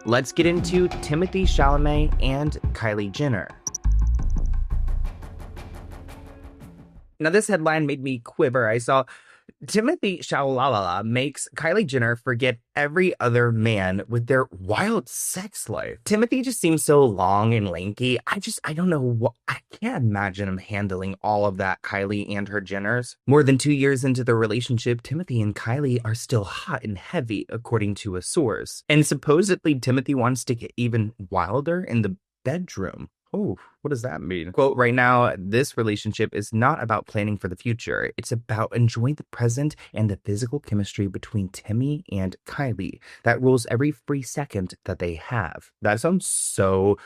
Let's get into Timothée Chalamet and Kylie Jenner. Now, this headline made me quiver. I saw Timothée Chalamet makes Kylie Jenner forget every other man with their wild sex life. Timothée just seems so long and lanky. I don't know what, I can't imagine him handling all of that, Kylie and her Jenners. More than 2 years into the relationship, Timothée and Kylie are still hot and heavy, according to a source. And supposedly, Timothée wants to get even wilder in the bedroom. Oh, what does that mean? Quote, right now, this relationship is not about planning for the future. It's about enjoying the present and the physical chemistry between Timmy and Kylie that rules every free second that they have. That sounds so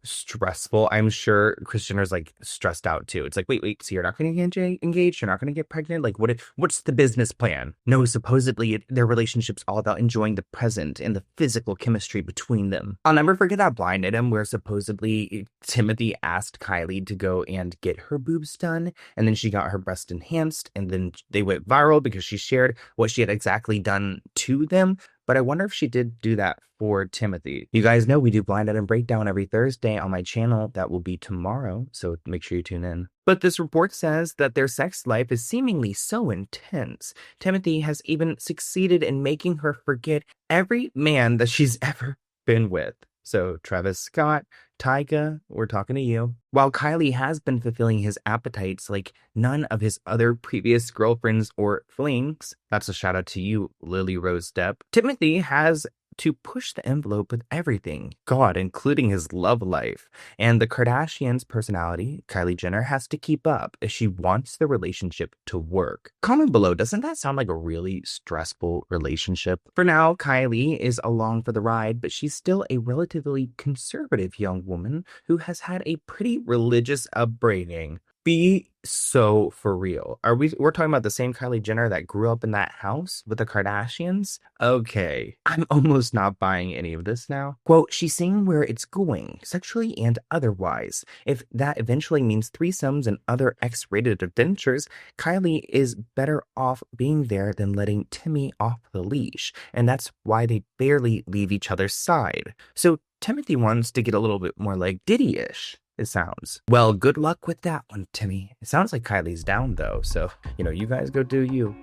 stressful. I'm sure Kris Jenner's like stressed out too. It's like, wait, so you're not going to get engaged? You're not going to get pregnant? Like, what's the business plan? No, supposedly their relationship's all about enjoying the present and the physical chemistry between them. I'll never forget that blind item where supposedly Timothée asked Kylie to go and get her boobs done, and then she got her breast enhanced, and then they went viral because she shared what she had exactly done to them. But I wonder if she did do that for Timothée. You guys know we do Blind Item Breakdown every Thursday on my channel. That will be tomorrow, so make sure you tune in. But this report says that their sex life is seemingly so intense. Timothée has even succeeded in making her forget every man that she's ever been with. So Travis Scott, Tyga, we're talking to you. While Kylie has been fulfilling his appetites like none of his other previous girlfriends or flings, that's a shout out to you, Lily Rose Depp, Timothée has to push the envelope with everything, God, including his love life. And the Kardashians' personality, Kylie Jenner, has to keep up if she wants the relationship to work. Comment below, doesn't that sound like a really stressful relationship? For now, Kylie is along for the ride, but she's still a relatively conservative young woman who has had a pretty religious upbringing. Be so for real. We're talking about the same Kylie Jenner that grew up in that house with the Kardashians? Okay, I'm almost not buying any of this now. Quote, she's seeing where it's going, sexually and otherwise. If that eventually means threesomes and other X-rated adventures, Kylie is better off being there than letting Timmy off the leash. And that's why they barely leave each other's side. So Timothée wants to get a little bit more like Diddy-ish. It sounds. Well, good luck with that one, Timmy. It sounds like Kylie's down, though, so, you guys go do you.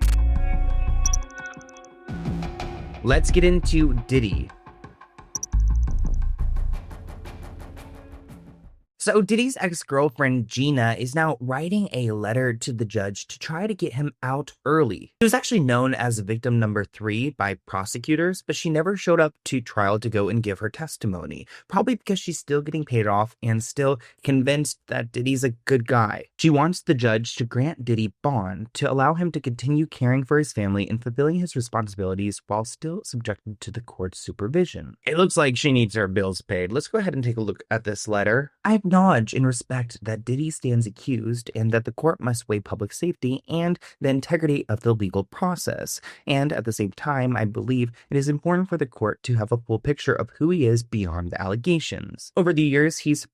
Let's get into Diddy. So Diddy's ex-girlfriend, Gina, is now writing a letter to the judge to try to get him out early. She was actually known as victim number 3 by prosecutors, but she never showed up to trial to go and give her testimony, probably because she's still getting paid off and still convinced that Diddy's a good guy. She wants the judge to grant Diddy bond to allow him to continue caring for his family and fulfilling his responsibilities while still subjected to the court's supervision. It looks like she needs her bills paid. Let's go ahead and take a look at this letter. I acknowledge and respect that Diddy stands accused and that the court must weigh public safety and the integrity of the legal process. And at the same time, I believe it is important for the court to have a full picture of who he is beyond the allegations. Over the years he's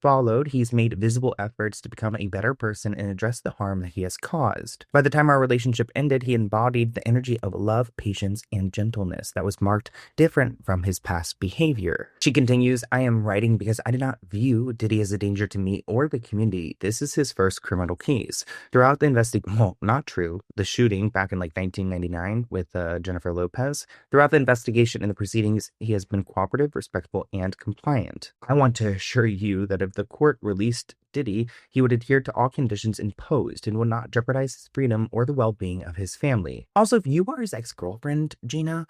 made visible efforts to become a better person and address the harm that he has caused. By the time our relationship ended, he embodied the energy of love, patience, and gentleness that was marked different from his past behavior. She continues, I am writing because I did not view Diddy as a danger to me or the community. This is his first criminal case. Throughout the the shooting back in 1999 with Jennifer Lopez. Throughout the investigation and the proceedings, he has been cooperative, respectful, and compliant. I want to assure you that if the court released Diddy, he would adhere to all conditions imposed and would not jeopardize his freedom or the well-being of his family. Also, if you are his ex-girlfriend, Gina,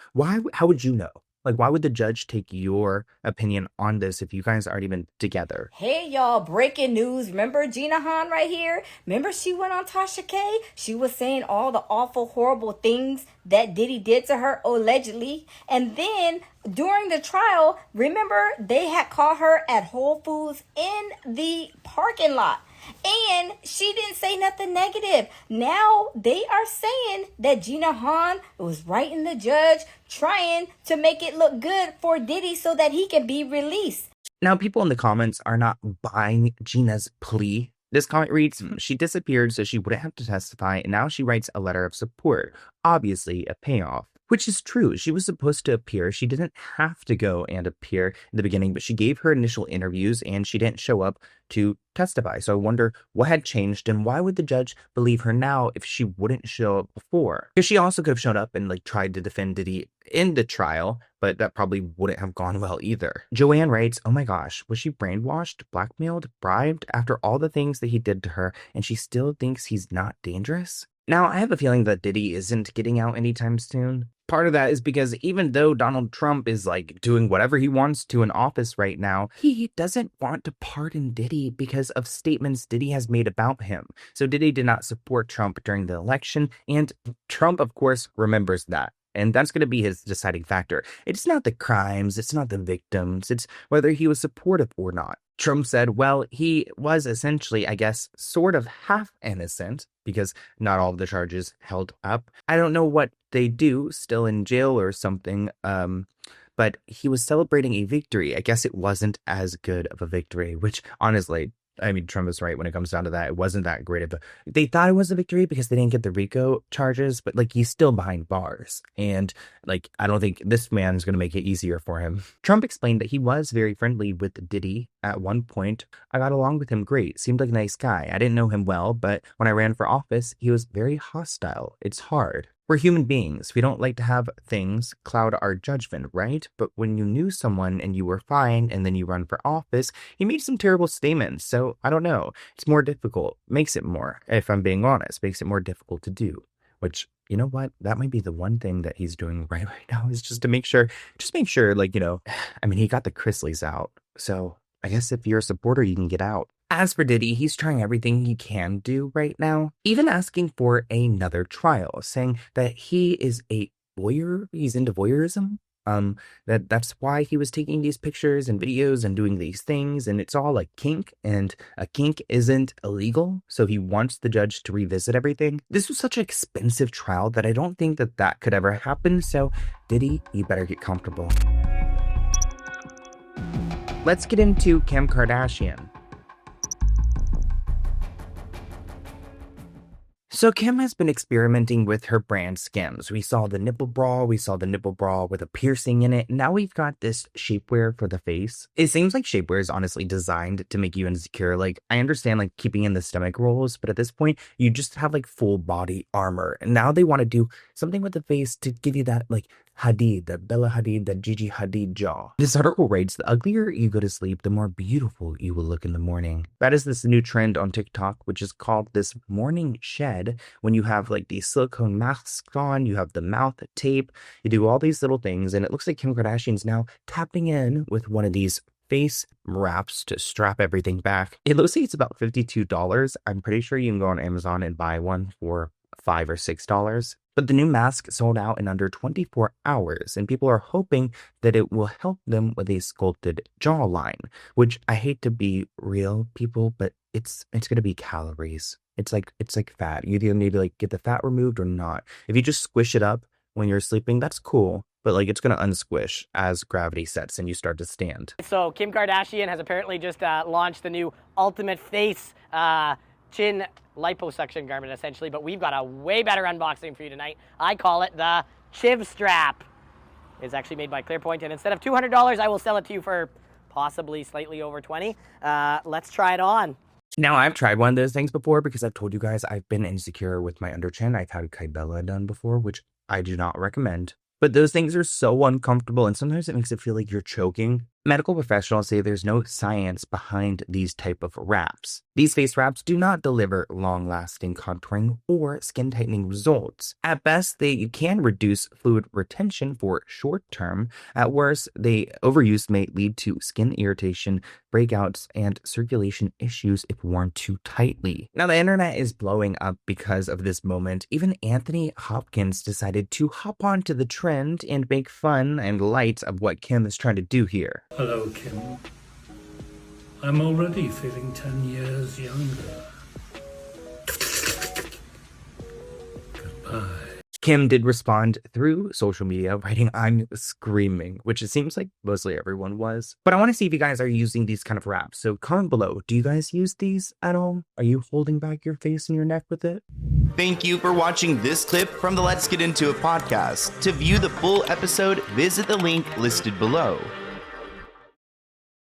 how would you know? Why would the judge take your opinion on this if you guys aren't even together? Hey, y'all, breaking news. Remember Gina Han right here? Remember she went on Tasha K? She was saying all the awful, horrible things that Diddy did to her, allegedly. And then during the trial, remember they had caught her at Whole Foods in the parking lot. And she didn't say nothing negative. Now they are saying that Gina Han was writing the judge, trying to make it look good for Diddy so that he can be released. Now, people in the comments are not buying Gina's plea. This comment reads, she disappeared so she wouldn't have to testify, and now she writes a letter of support. Obviously, a payoff. Which is true. She was supposed to appear. She didn't have to go and appear in the beginning, but she gave her initial interviews and she didn't show up to testify. So I wonder what had changed and why would the judge believe her now if she wouldn't show up before? Because she also could have shown up and tried to defend Diddy in the trial, but that probably wouldn't have gone well either. Joanne writes, "Oh my gosh, was she brainwashed, blackmailed, bribed after all the things that he did to her and she still thinks he's not dangerous?" Now, I have a feeling that Diddy isn't getting out anytime soon. Part of that is because even though Donald Trump is doing whatever he wants to in office right now, he doesn't want to pardon Diddy because of statements Diddy has made about him. So Diddy did not support Trump during the election, and Trump, of course, remembers that. And that's going to be his deciding factor. It's not the crimes, it's not the victims, it's whether he was supportive or not. Trump said, well, he was essentially, I guess, sort of half innocent because not all of the charges held up. I don't know what they do, still in jail or something, but he was celebrating a victory. I guess it wasn't as good of a victory, which honestly, I mean, Trump is right when it comes down to that. It wasn't that great of a... They thought it was a victory because they didn't get the RICO charges, but he's still behind bars. And I don't think this man's going to make it easier for him. Trump explained that he was very friendly with Diddy at one point. I got along with him great. Seemed like a nice guy. I didn't know him well, but when I ran for office, he was very hostile. It's hard. We're human beings. We don't like to have things cloud our judgment, right? But when you knew someone and you were fine and then you run for office, he made some terrible statements. So I don't know. It's more difficult. Makes it more, if I'm being honest, makes it more difficult to do. Which, you know what? That might be the one thing that he's doing right now is just to make sure, I mean, he got the Chrisleys out. So I guess if you're a supporter, you can get out. As for Diddy, he's trying everything he can do right now, even asking for another trial, saying that he is a voyeur, he's into voyeurism, that's why he was taking these pictures and videos and doing these things, and it's all a kink, and a kink isn't illegal, so he wants the judge to revisit everything. This was such an expensive trial that I don't think that could ever happen, so Diddy, you better get comfortable. Let's get into Kim Kardashian. So Kim has been experimenting with her brand Skims. We saw the nipple bra with a piercing in it. Now we've got this shapewear for the face. It seems like shapewear is honestly designed to make you insecure. I understand keeping in the stomach rolls, but at this point you just have full body armor. And now they want to do something with the face to give you that Hadid, that Bella Hadid, that Gigi Hadid jaw. This article writes, the uglier you go to sleep, the more beautiful you will look in the morning. That is this new trend on TikTok, which is called this morning shed. When you have these silicone masks on, you have the mouth tape, you do all these little things, and it looks like Kim Kardashian's now tapping in with one of these face wraps to strap everything back. It looks like it's about $52. I'm pretty sure you can go on Amazon and buy one for $5 or $6. But the new mask sold out in under 24 hours, and people are hoping that it will help them with a sculpted jawline, which I hate to be real, people, but it's going to be calories. It's like fat. You either need to get the fat removed or not. If you just squish it up when you're sleeping, that's cool. But it's going to unsquish as gravity sets and you start to stand. So Kim Kardashian has apparently just launched the new Ultimate Face chin liposuction garment, essentially. But we've got a way better unboxing for you tonight. I call it the Chiv Strap. It's actually made by Clearpoint, and instead of $200, I will sell it to you for possibly slightly over $20. Let's try it on. Now, I've tried one of those things before because I've told you guys I've been insecure with my under chin. I've had Kybella done before, which I do not recommend. But those things are so uncomfortable, and sometimes it makes it feel like you're choking. Medical professionals say there's no science behind these type of wraps. These face wraps do not deliver long-lasting contouring or skin-tightening results. At best, they can reduce fluid retention for short term. At worst, overuse may lead to skin irritation, breakouts, and circulation issues if worn too tightly. Now, the internet is blowing up because of this moment. Even Anthony Hopkins decided to hop onto the trend and make fun and light of what Kim is trying to do here. Hello, Kim. I'm already feeling 10 years younger. Goodbye. Kim did respond through social media, writing, "I'm screaming," which it seems like mostly everyone was. But I want to see if you guys are using these kind of wraps. So comment below. Do you guys use these at all? Are you holding back your face and your neck with it? Thank you for watching this clip from the Let's Get Into It podcast. To view the full episode, visit the link listed below.